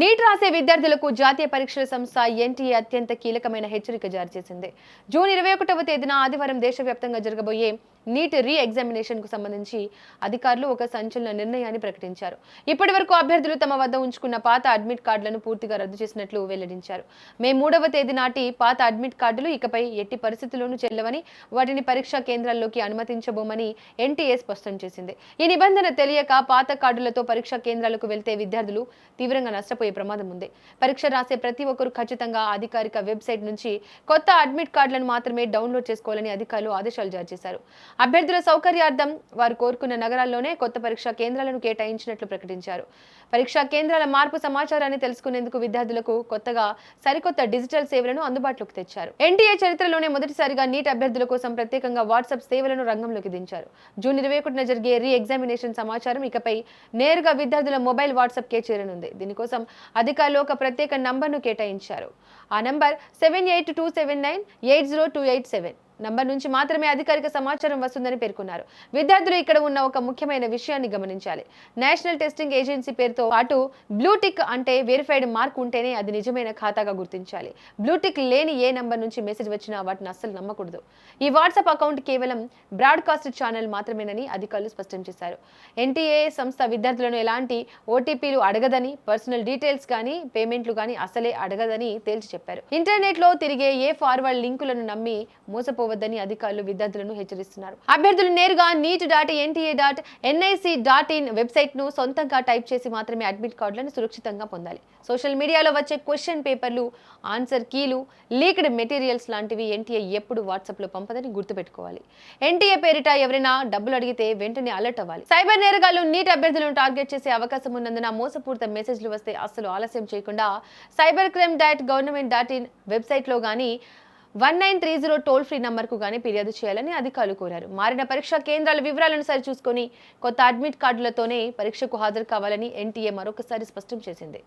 Neat రాసే విద్యార్థులకు జాతీయ పరీక్షల సంస్థ ఎన్టీఏ అత్యంత కీలకమైన హెచ్చరిక జారీ చేసింది. జూన్ 21వ తేదీన ఆదివారం దేశవ్యాప్తంగా జరగబోయే నీట్ రీ ఎగ్జామినేషన్ కు సంబంధించి అధికారులు ఒక సంచలన నిర్ణయాన్ని ప్రకటించారు. ఇప్పటి వరకు అభ్యర్థులు తమ వద్ద ఉంచుకున్న పాత అడ్మిట్ కార్డులను పూర్తిగా రద్దు చేసినట్లు వెల్లడించారు. మే 3వ తేదీ నాటి పాత అడ్మిట్ కార్డులు ఇకపై ఎట్టి పరిస్థితుల్లోనూ చెల్లవని, వాటిని పరీక్షా కేంద్రాల్లోకి అనుమతించబోమని ఎన్టీఏ స్పష్టం చేసింది. ఈ నిబంధన తెలియక పాత కార్డులతో పరీక్షా కేంద్రాలకు వెళ్తే విద్యార్థులు తీవ్రంగా నష్టపోయే ప్రమాదం ఉంది. పరీక్ష రాసే ప్రతి ఒక్కరూ ఖచ్చితంగా అధికారిక వెబ్సైట్ నుంచి కొత్త అడ్మిట్ కార్డులను మాత్రమే డౌన్లోడ్ చేసుకోవాలని అధికారులు ఆదేశాలు జారీ చేశారు. అభ్యర్థుల సౌకర్యార్థం వారు కోరుకున్న నగరాల్లోనే కొత్త పరీక్షా కేంద్రాలను కేటాయించినట్లు ప్రకటించారు. పరీక్షా కేంద్రాల మార్పు సమాచారాన్ని తెలుసుకునేందుకు విద్యార్థులకు కొత్తగా సరికొత్త డిజిటల్ సేవలను అందుబాటులోకి తెచ్చారు. ఎన్టీఏ చరిత్రలోనే మొదటిసారిగా నీట్ అభ్యర్థుల కోసం ప్రత్యేకంగా వాట్సాప్ సేవలను రంగంలోకి దించారు. జూన్ 21న జరిగే రీ ఎగ్జామినేషన్ సమాచారం ఇకపై నేరుగా విద్యార్థుల మొబైల్ వాట్సాప్ కే చేరనుంది. దీనికోసం అధికారులు ఒక ప్రత్యేక నంబర్ను కేటాయించారు. ఆ నంబర్ 7827980287 నంబర్ నుంచి మాత్రమే అధికారిక సమాచారం వస్తుందని పేర్కొన్నారు. విద్యార్థులు ఇక్కడ ఉన్న ఒక ముఖ్యమైన విషయాన్ని గమనించాలి. నేషనల్ టెస్టింగ్ ఏజెన్సీ పేరుతో పాటు బ్లూటిక్ అంటే వెరిఫైడ్ మార్క్ ఉంటేనే అది నిజమైన ఖాతాగా గుర్తించాలి. బ్లూటిక్ లేని ఏ నంబర్ నుంచి మెసేజ్ వచ్చినా వాటిని అస్సలు నమ్మకూడదు. ఈ వాట్సాప్ అకౌంట్ కేవలం బ్రాడ్కాస్ట్ ఛానల్ మాత్రమేనని అధికారులు స్పష్టం చేశారు. ఎన్టీఏ సంస్థ విద్యార్థులను ఎలాంటి ఓటీపీలు అడగదని, పర్సనల్ డీటెయిల్స్ కానీ పేమెంట్లు కానీ అసలే అడగదని తేల్చి చెప్పారు. ఇంటర్నెట్ లో తిరిగే ఏ ఫార్వర్డ్ లింకులను నమ్మి మోసపోవద్దని అధికారులు విద్యార్థులను హెచ్చరిస్తున్నారు. అభ్యర్థులు నేరుగా neet.nta.nic.in వెబ్సైట్ ను సొంతంగా టైప్ చేసి మాత్రమే అడ్మిట్ కార్డులను సురక్షితంగా పొందాలి. సోషల్ మీడియాలో వచ్చే క్వశ్చన్ పేపర్లు, ఆన్సర్ కీలు, లీక్డ్ మెటీరియల్స్ లాంటివి ఎన్టీఏ ఎప్పుడు వాట్సాప్ లో పంపదని గుర్తుపెట్టుకోవాలి. ఎన్టీఏ పేరిట ఎవరైనా డబ్బులు అడిగితే వెంటనే అలర్ట్ అవ్వాలి. సైబర్ నేరగాళ్లు నీట్ అభ్యర్థులను టార్గెట్ చేసే అవకాశం ఉన్నందున మోసపూరిత మెసేజ్లు వస్తే అస్సలు ఆలస్యం చేయకుండా cybercrime.government.in వెబ్సైట్ లో గానీ 1930 టోల్ ఫ్రీ నంబర్ కు గానీ ఫిర్యాదు చేయాలని అధికారులు కోరారు. మారిన పరీక్షా కేంద్రాల వివరాలను సరిచూసుకొని కొత్త అడ్మిట్ కార్డులతోనే పరీక్షకు హాజరు కావాలని ఎన్టీఏ మరొకసారి స్పష్టం చేసింది.